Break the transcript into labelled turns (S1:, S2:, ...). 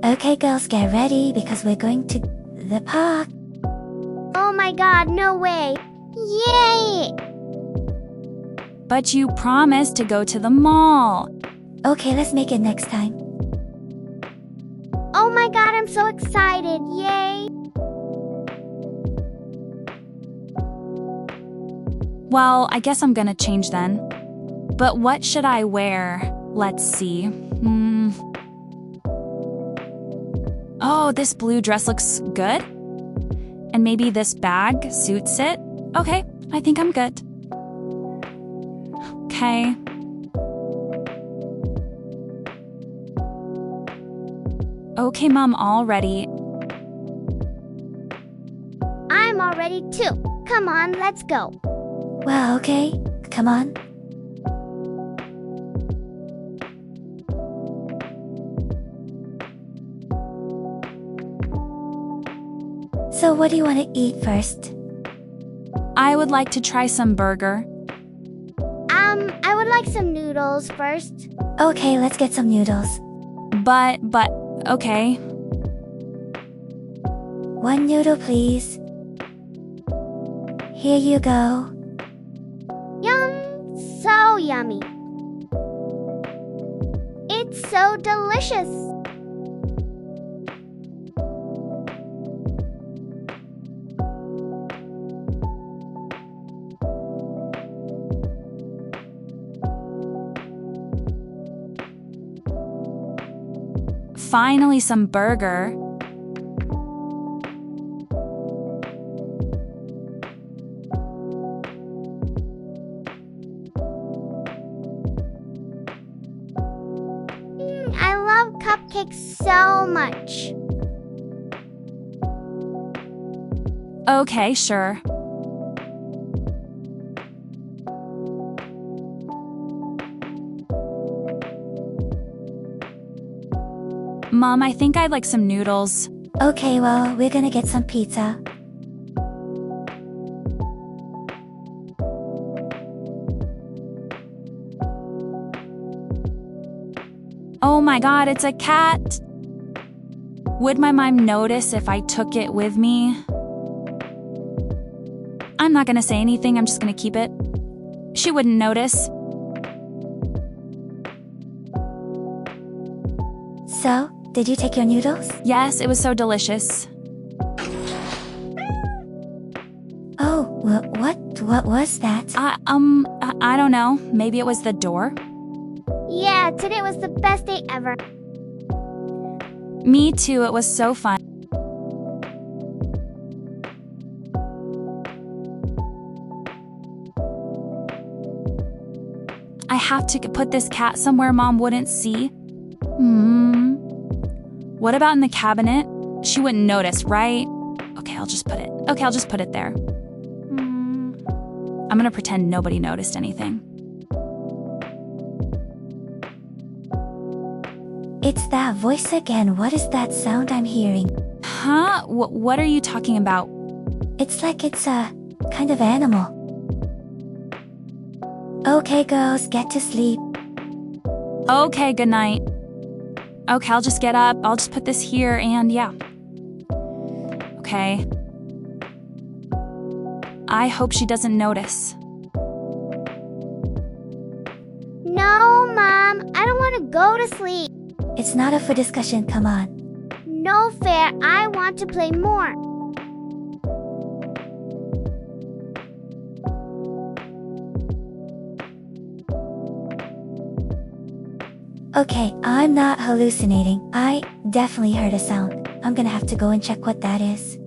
S1: Okay, girls, get ready because we're going to the park.
S2: Oh my god, no way! Yay!
S3: But you promised to go to the mall.
S1: Okay, let's make it next time.
S2: Oh my god, I'm so excited! Yay!
S3: Well, I guess I'm gonna change then. But what should I wear? Let's see. Oh, this blue dress looks good. And maybe this bag suits it. Okay, I think I'm good. Okay. Okay, Mom, all ready.
S2: I'm all ready too. Come on, let's go.
S1: Well, okay. Come on. So what do you want to eat first?
S3: I would like to try some burger.
S2: I would like some noodles first.
S1: Okay, let's get some noodles.
S3: But, okay.
S1: One noodle, please. Here you go.
S2: Yum! So yummy. It's so delicious.
S3: Finally, some burger.
S2: I love cupcakes so much.
S3: Okay, sure. Mom, I think I'd like some noodles.
S1: Okay, well, we're gonna get some pizza.
S3: Oh my god, it's a cat! Would my mom notice if I took it with me? I'm not gonna say anything, I'm just gonna keep it. She wouldn't notice.
S1: So, did you take your noodles?
S3: Yes, it was so delicious.
S1: Oh, what was that?
S3: I don't know. Maybe it was the door?
S2: Yeah, today was the best day ever.
S3: Me too, it was so fun. I have to put this cat somewhere Mom wouldn't see. What about in the cabinet? She wouldn't notice, right? Okay, I'll just put it there. I'm gonna pretend nobody noticed anything.
S1: It's that voice again. What is that sound I'm hearing?
S3: Huh? What are you talking about?
S1: It's like it's a kind of animal. Okay, girls, get to sleep.
S3: Okay, good night. Okay, I'll just get up. I'll just put this here and yeah. Okay. I hope she doesn't notice.
S2: No, Mom, I don't want to go to sleep.
S1: It's not up for discussion, come on.
S2: No fair, I want to play more.
S1: Okay, I'm not hallucinating. I definitely heard a sound. I'm gonna have to go and check what that is.